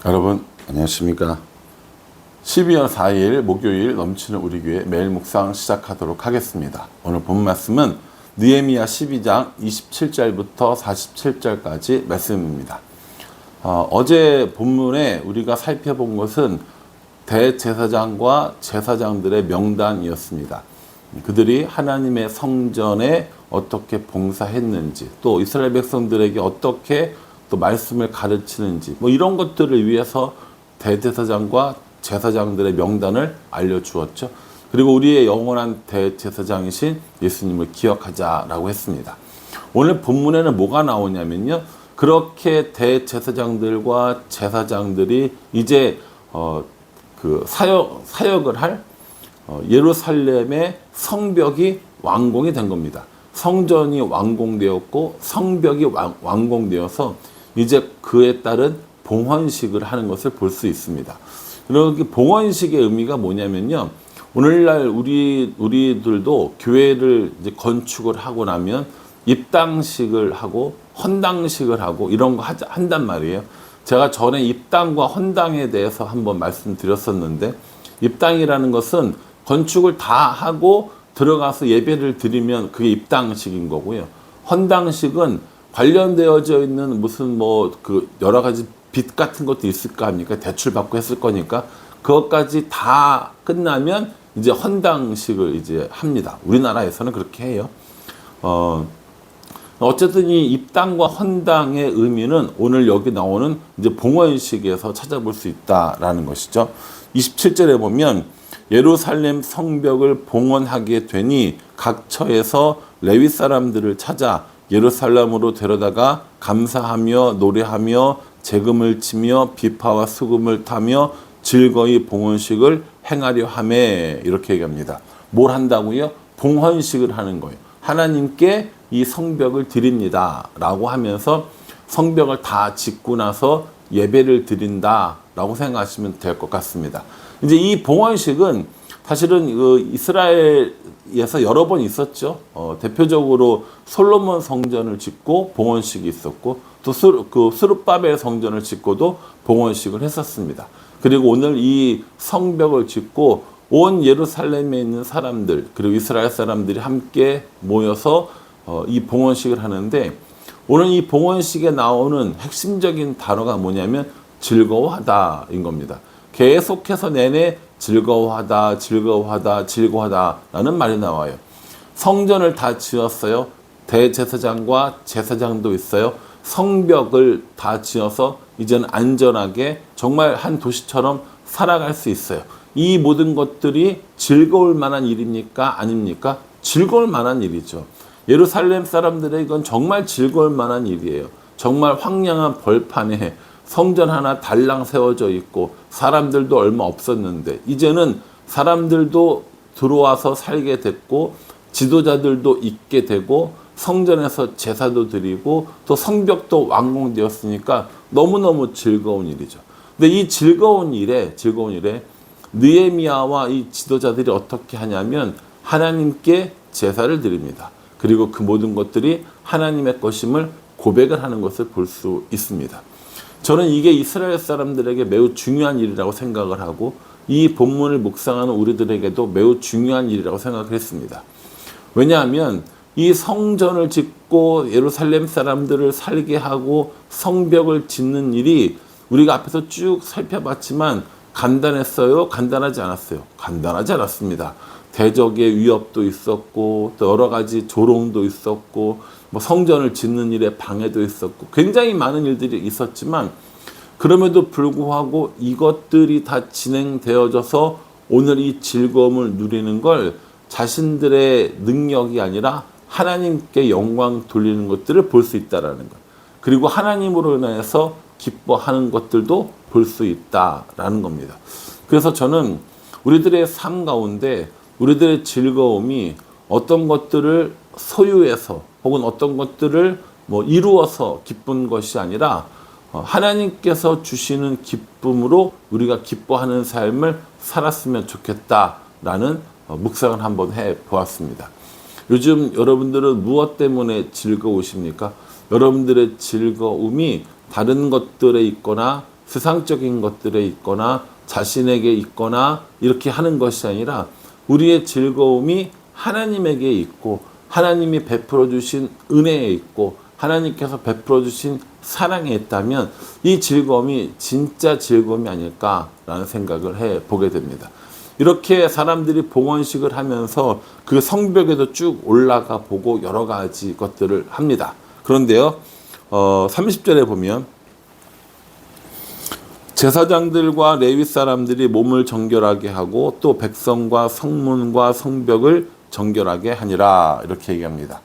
여러분 안녕하십니까. 12월 4일 목요일 넘치는 우리 교회 매일 묵상 시작하도록 하겠습니다. 오늘 본 말씀은 느헤미야 12장 27절부터 47절까지 말씀입니다. 어제 본문에 우리가 살펴본 것은 대제사장과 제사장들의 명단이었습니다. 그들이 하나님의 성전에 어떻게 봉사했는지, 또 이스라엘 백성들에게 어떻게 또 말씀을 가르치는지, 이런 것들을 위해서 대제사장과 제사장들의 명단을 알려주었죠. 그리고 우리의 영원한 대제사장이신 예수님을 기억하자라고 했습니다. 오늘 본문에는 뭐가 나오냐면요, 그렇게 대제사장들과 제사장들이 이제 사역을 할 예루살렘의 성벽이 완공이 된 겁니다. 성전이 완공되었고 성벽이 완공되어서 이제 그에 따른 봉헌식을 하는 것을 볼 수 있습니다. 그리고 봉헌식의 의미가 뭐냐면요, 오늘날 우리들도 교회를 이제 건축을 하고 나면 입당식을 하고 헌당식을 하고 이런 거 한단 말이에요. 제가 전에 입당과 헌당에 대해서 한번 말씀드렸었는데, 입당이라는 것은 건축을 다 하고 들어가서 예배를 드리면 그게 입당식인 거고요. 헌당식은 관련되어져 있는 무슨 여러 가지 빚 같은 것도 있을 거 아닙니까? 대출 받고 했을 거니까 그것까지 다 끝나면 이제 헌당식을 이제 합니다. 우리나라에서는 그렇게 해요. 어쨌든 이 입당과 헌당의 의미는 오늘 여기 나오는 이제 봉헌식에서 찾아볼 수 있다라는 것이죠. 27절에 보면 예루살렘 성벽을 봉헌하게 되니 각 처에서 레위 사람들을 찾아 예루살렘으로 데려다가 감사하며 노래하며 재금을 치며 비파와 수금을 타며 즐거이 봉헌식을 행하려 하매, 이렇게 얘기합니다. 뭘 한다고요? 봉헌식을 하는 거예요. 하나님께 이 성벽을 드립니다 라고 하면서 성벽을 다 짓고 나서 예배를 드린다라고 생각하시면 될 것 같습니다. 이제 이 봉헌식은 사실은 이스라엘에서 여러 번 있었죠. 대표적으로 솔로몬 성전을 짓고 봉헌식이 있었고, 또 스룹바벨 성전을 짓고도 봉헌식을 했었습니다. 그리고 오늘 이 성벽을 짓고 온 예루살렘에 있는 사람들, 그리고 이스라엘 사람들이 함께 모여서 이 봉헌식을 하는데, 오늘 이 봉헌식에 나오는 핵심적인 단어가 뭐냐면 즐거워하다인 겁니다. 계속해서 내내 즐거워하다, 즐거워하다, 즐거워하다라는 말이 나와요. 성전을 다 지었어요. 대제사장과 제사장도 있어요. 성벽을 다 지어서 이제는 안전하게 정말 한 도시처럼 살아갈 수 있어요. 이 모든 것들이 즐거울 만한 일입니까? 아닙니까? 즐거울 만한 일이죠. 예루살렘 사람들에게 이건 정말 즐거울 만한 일이에요. 정말 황량한 벌판에 성전 하나 달랑 세워져 있고 사람들도 얼마 없었는데, 이제는 사람들도 들어와서 살게 됐고 지도자들도 있게 되고 성전에서 제사도 드리고 또 성벽도 완공되었으니까 너무너무 즐거운 일이죠. 근데 이 즐거운 일에 느헤미야와 이 지도자들이 어떻게 하냐면 하나님께 제사를 드립니다. 그리고 그 모든 것들이 하나님의 것임을 고백을 하는 것을 볼 수 있습니다. 저는 이게 이스라엘 사람들에게 매우 중요한 일이라고 생각을 하고, 이 본문을 묵상하는 우리들에게도 매우 중요한 일이라고 생각을 했습니다. 왜냐하면 이 성전을 짓고 예루살렘 사람들을 살게 하고 성벽을 짓는 일이 우리가 앞에서 쭉 살펴봤지만 간단했어요? 간단하지 않았어요? 간단하지 않았습니다. 대적의 위협도 있었고, 또 여러 가지 조롱도 있었고, 성전을 짓는 일에 방해도 있었고, 굉장히 많은 일들이 있었지만, 그럼에도 불구하고 이것들이 다 진행되어져서 오늘 이 즐거움을 누리는 걸 자신들의 능력이 아니라 하나님께 영광 돌리는 것들을 볼 수 있다라는 것. 그리고 하나님으로 인해서 기뻐하는 것들도 볼 수 있다라는 겁니다. 그래서 저는 우리들의 삶 가운데 우리들의 즐거움이 어떤 것들을 소유해서 혹은 어떤 것들을 이루어서 기쁜 것이 아니라 하나님께서 주시는 기쁨으로 우리가 기뻐하는 삶을 살았으면 좋겠다라는 묵상을 한번 해보았습니다. 요즘 여러분들은 무엇 때문에 즐거우십니까? 여러분들의 즐거움이 다른 것들에 있거나 세상적인 것들에 있거나 자신에게 있거나 이렇게 하는 것이 아니라 우리의 즐거움이 하나님에게 있고 하나님이 베풀어 주신 은혜에 있고 하나님께서 베풀어 주신 사랑에 있다면 이 즐거움이 진짜 즐거움이 아닐까라는 생각을 해보게 됩니다. 이렇게 사람들이 봉헌식을 하면서 그 성벽에도 쭉 올라가 보고 여러 가지 것들을 합니다. 그런데요, 30절에 보면 제사장들과 레위 사람들이 몸을 정결하게 하고 또 백성과 성문과 성벽을 정결하게 하니라 이렇게 얘기합니다.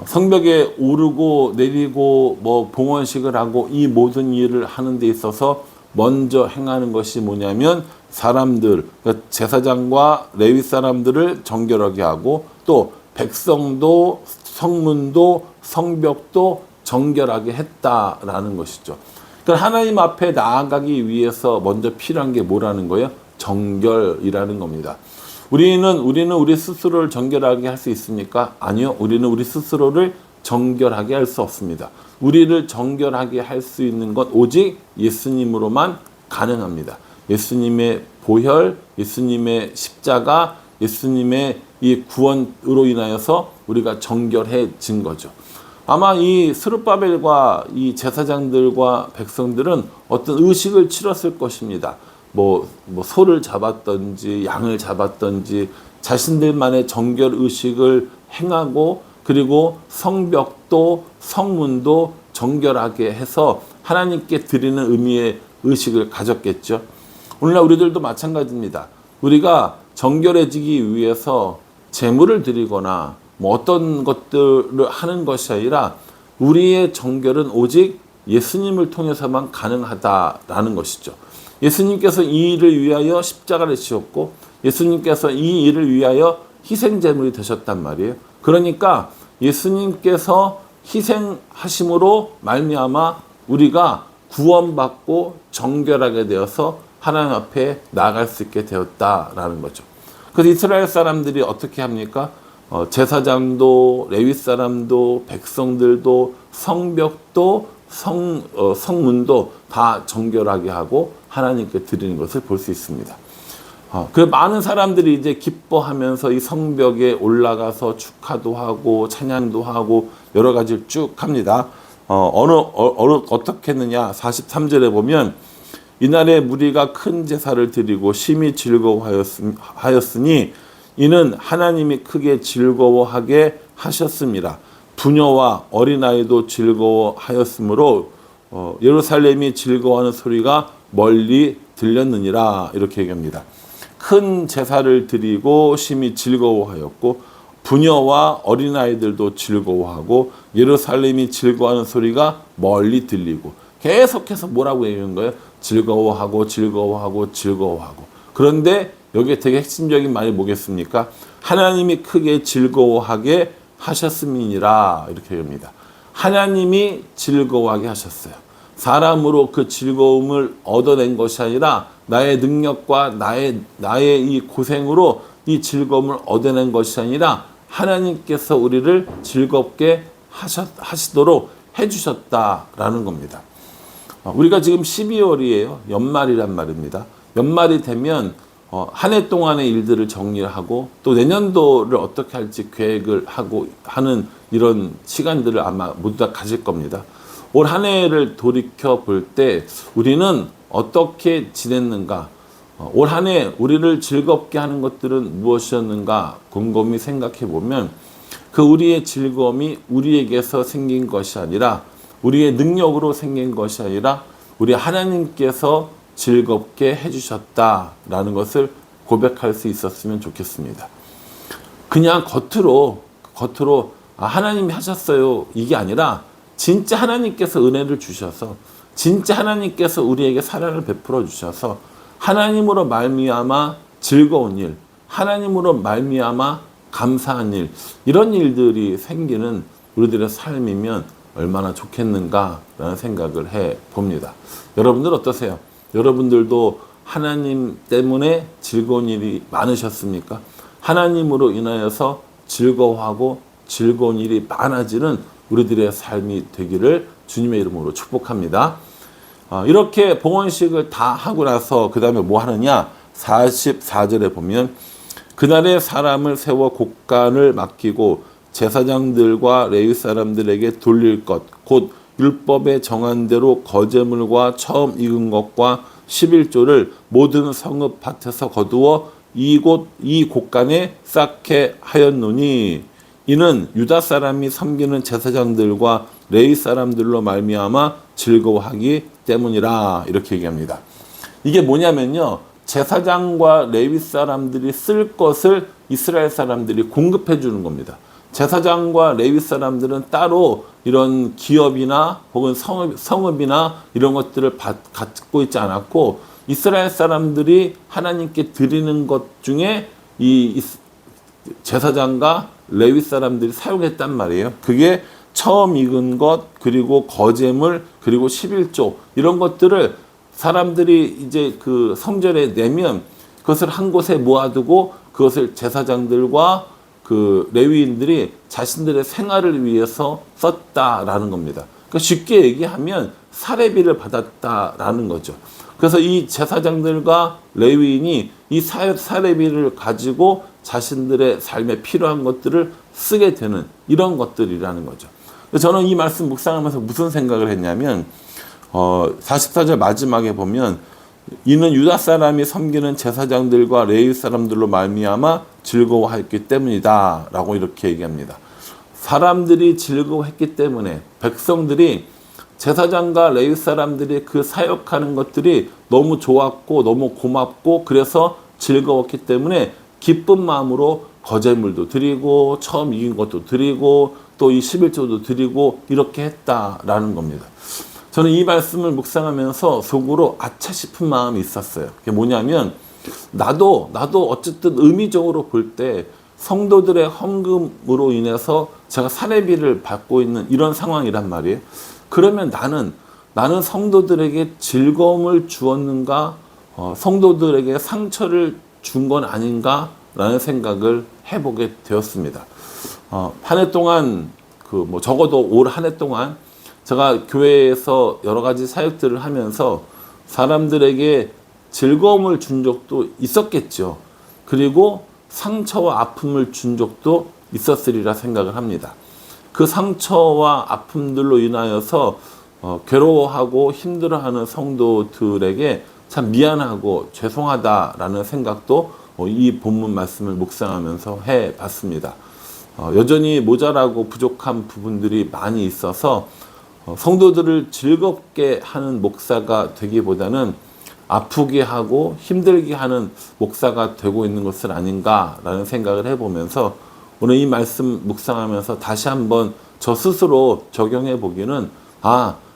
성벽에 오르고 내리고 뭐 봉헌식을 하고 이 모든 일을 하는 데 있어서 먼저 행하는 것이 뭐냐면 사람들, 그러니까 제사장과 레위 사람들을 정결하게 하고 또 백성도 성문도 성벽도 정결하게 했다라는 것이죠. 그러니까 하나님 앞에 나아가기 위해서 먼저 필요한 게 뭐라는 거예요? 정결이라는 겁니다. 우리는 우리 스스로를 정결하게 할 수 있습니까? 아니요. 우리는 우리 스스로를 정결하게 할 수 없습니다. 우리를 정결하게 할 수 있는 것 오직 예수님으로만 가능합니다. 예수님의 보혈, 예수님의 십자가, 예수님의 이 구원으로 인하여서 우리가 정결해진 거죠. 아마 이 스룹바벨과 이 제사장들과 백성들은 어떤 의식을 치렀을 것입니다. 뭐 소를 잡았던지 양을 잡았던지 자신들만의 정결 의식을 행하고 그리고 성벽도 성문도 정결하게 해서 하나님께 드리는 의미의 의식을 가졌겠죠. 오늘날 우리들도 마찬가지입니다. 우리가 정결해지기 위해서 제물을 드리거나 뭐 어떤 것들을 하는 것이 아니라 우리의 정결은 오직 예수님을 통해서만 가능하다라는 것이죠. 예수님께서 이 일을 위하여 십자가를 지었고 예수님께서 이 일을 위하여 희생제물이 되셨단 말이에요. 그러니까 예수님께서 희생하심으로 말미암아 우리가 구원받고 정결하게 되어서 하나님 앞에 나아갈 수 있게 되었다라는 거죠. 그래서 이스라엘 사람들이 어떻게 합니까? 제사장도 레위 사람도 백성들도 성벽도 성문도 다 정결하게 하고 하나님께 드리는 것을 볼 수 있습니다. 그 많은 사람들이 이제 기뻐하면서 이 성벽에 올라가서 축하도 하고 찬양도 하고 여러 가지를 쭉 합니다. 어떻게 했느냐? 43절에 보면 이날에 무리가 큰 제사를 드리고 심히 즐거워하였으니 이는 하나님이 크게 즐거워하게 하셨습니다. 부녀와 어린아이도 즐거워하였으므로 예루살렘이 즐거워하는 소리가 멀리 들렸느니라 이렇게 얘기합니다. 큰 제사를 드리고 심히 즐거워하였고 부녀와 어린아이들도 즐거워하고 예루살렘이 즐거워하는 소리가 멀리 들리고 계속해서 뭐라고 얘기하는 거예요? 즐거워하고 즐거워하고 즐거워하고. 그런데 여기에 되게 핵심적인 말이 뭐겠습니까? 하나님이 크게 즐거워하게 하셨음이니라 이렇게 얘기합니다. 하나님이 즐거워하게 하셨어요. 사람으로 그 즐거움을 얻어낸 것이 아니라 나의 능력과 나의 이 고생으로 이 즐거움을 얻어낸 것이 아니라 하나님께서 우리를 즐겁게 하시도록 해주셨다라는 겁니다. 우리가 지금 12월이에요. 연말이란 말입니다. 연말이 되면 한 해 동안의 일들을 정리하고 또 내년도를 어떻게 할지 계획을 하고 하는 이런 시간들을 아마 모두 다 가질 겁니다. 올 한 해를 돌이켜 볼 때 우리는 어떻게 지냈는가? 올 한 해 우리를 즐겁게 하는 것들은 무엇이었는가? 곰곰이 생각해 보면 그 우리의 즐거움이 우리에게서 생긴 것이 아니라 우리의 능력으로 생긴 것이 아니라 우리 하나님께서 즐겁게 해주셨다라는 것을 고백할 수 있었으면 좋겠습니다. 그냥 겉으로 하나님이 하셨어요 이게 아니라 진짜 하나님께서 은혜를 주셔서 진짜 하나님께서 우리에게 사랑을 베풀어 주셔서 하나님으로 말미암아 즐거운 일, 하나님으로 말미암아 감사한 일, 이런 일들이 생기는 우리들의 삶이면 얼마나 좋겠는가라는 생각을 해봅니다. 여러분들 어떠세요? 여러분들도 하나님 때문에 즐거운 일이 많으셨습니까? 하나님으로 인하여서 즐거워하고 즐거운 일이 많아지는 우리들의 삶이 되기를 주님의 이름으로 축복합니다. 이렇게 봉헌식을 다 하고 나서 그 다음에 뭐 하느냐? 44절에 보면 그날에 사람을 세워 곡간을 맡기고 제사장들과 레위 사람들에게 돌릴 것 곧 율법에 정한 대로 거제물과 처음 익은 것과 11조를 모든 성읍 밭에서 거두어 이 곡간에 쌓게 하였노니 이는 유다 사람이 섬기는 제사장들과 레위 사람들로 말미암아 즐거워하기 때문이라. 이렇게 얘기합니다. 이게 뭐냐면요, 제사장과 레위 사람들이 쓸 것을 이스라엘 사람들이 공급해 주는 겁니다. 제사장과 레위 사람들은 따로 이런 기업이나 혹은 성읍이나 이런 것들을 갖고 있지 않았고, 이스라엘 사람들이 하나님께 드리는 것 중에 이 제사장과 레위 사람들이 사용했단 말이에요. 그게 처음 익은 것, 그리고 거제물, 그리고 11조 이런 것들을 사람들이 이제 그 성전에 내면 그것을 한 곳에 모아두고 그것을 제사장들과 그 레위인들이 자신들의 생활을 위해서 썼다라는 겁니다. 그러니까 쉽게 얘기하면 사례비를 받았다라는 거죠. 그래서 이 제사장들과 레위인이 이 사례비를 가지고 자신들의 삶에 필요한 것들을 쓰게 되는 이런 것들이라는 거죠. 저는 이 말씀 묵상하면서 무슨 생각을 했냐면 44절 마지막에 보면 이는 유다 사람이 섬기는 제사장들과 레위 사람들로 말미암아 즐거워했기 때문이다 라고 이렇게 얘기합니다. 사람들이 즐거워했기 때문에, 백성들이 제사장과 레위 사람들이 그 사역하는 것들이 너무 좋았고 너무 고맙고 그래서 즐거웠기 때문에 기쁜 마음으로 거제물도 드리고 처음 익은 것도 드리고 또 이 11조도 드리고 이렇게 했다라는 겁니다. 저는 이 말씀을 묵상하면서 속으로 아차 싶은 마음이 있었어요. 그게 뭐냐면 나도 어쨌든 의미적으로 볼 때 성도들의 헌금으로 인해서 제가 사례비를 받고 있는 이런 상황이란 말이에요. 그러면 나는 성도들에게 즐거움을 주었는가, 성도들에게 상처를 준 건 아닌가라는 생각을 해보게 되었습니다. 한 해 동안 적어도 올 한 해 동안 제가 교회에서 여러 가지 사역들을 하면서 사람들에게 즐거움을 준 적도 있었겠죠. 그리고 상처와 아픔을 준 적도 있었으리라 생각을 합니다. 그 상처와 아픔들로 인하여서 괴로워하고 힘들어하는 성도들에게 참 미안하고 죄송하다라는 생각도 이 본문 말씀을 묵상하면서 해봤습니다. 여전히 모자라고 부족한 부분들이 많이 있어서 성도들을 즐겁게 하는 목사가 되기보다는 아프게 하고 힘들게 하는 목사가 되고 있는 것은 아닌가라는 생각을 해보면서 오늘 이 말씀 묵상하면서 다시 한번 저 스스로 적용해 보기는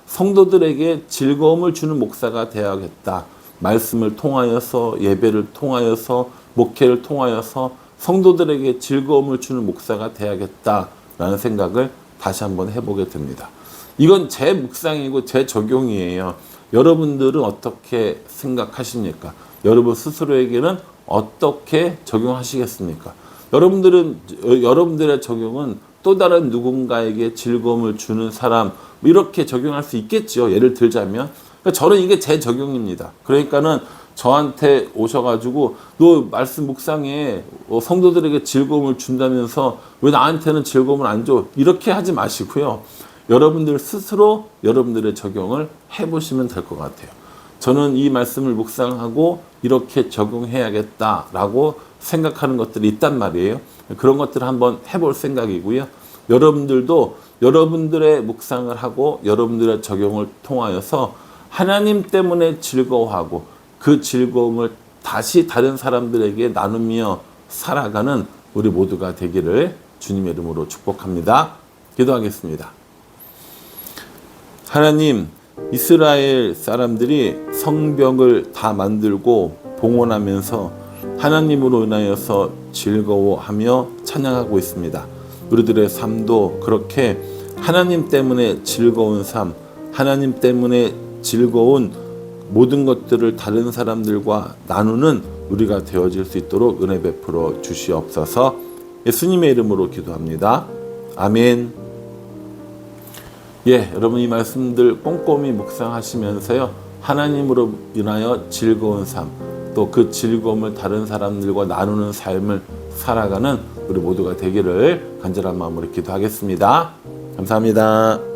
성도들에게 즐거움을 주는 목사가 되어야겠다. 말씀을 통하여서, 예배를 통하여서, 목회를 통하여서 성도들에게 즐거움을 주는 목사가 되어야겠다라는 생각을 다시 한번 해보게 됩니다. 이건 제 묵상이고 제 적용이에요. 여러분들은 어떻게 생각하십니까? 여러분 스스로에게는 어떻게 적용하시겠습니까? 여러분들의 적용은 또 다른 누군가에게 즐거움을 주는 사람, 이렇게 적용할 수 있겠죠. 예를 들자면. 저는 이게 제 적용입니다. 그러니까는 저한테 오셔가지고 너 말씀 묵상에 성도들에게 즐거움을 준다면서 왜 나한테는 즐거움을 안 줘? 이렇게 하지 마시고요. 여러분들 스스로 여러분들의 적용을 해보시면 될 것 같아요. 저는 이 말씀을 묵상하고 이렇게 적용해야겠다라고 생각하는 것들이 있단 말이에요. 그런 것들을 한번 해볼 생각이고요. 여러분들도 여러분들의 묵상을 하고 여러분들의 적용을 통하여서 하나님 때문에 즐거워하고 그 즐거움을 다시 다른 사람들에게 나누며 살아가는 우리 모두가 되기를 주님의 이름으로 축복합니다. 기도하겠습니다. 하나님, 이스라엘 사람들이 성벽을 다 만들고 봉헌하면서 하나님으로 인하여서 즐거워하며 찬양하고 있습니다. 우리들의 삶도 그렇게 하나님 때문에 즐거운 삶, 하나님 때문에 즐거운 모든 것들을 다른 사람들과 나누는 우리가 되어질 수 있도록 은혜 베풀어 주시옵소서. 예수님의 이름으로 기도합니다. 아멘. 여러분 이 말씀들 꼼꼼히 묵상하시면서요. 하나님으로 인하여 즐거운 삶, 또 그 즐거움을 다른 사람들과 나누는 삶을 살아가는 우리 모두가 되기를 간절한 마음으로 기도하겠습니다. 감사합니다.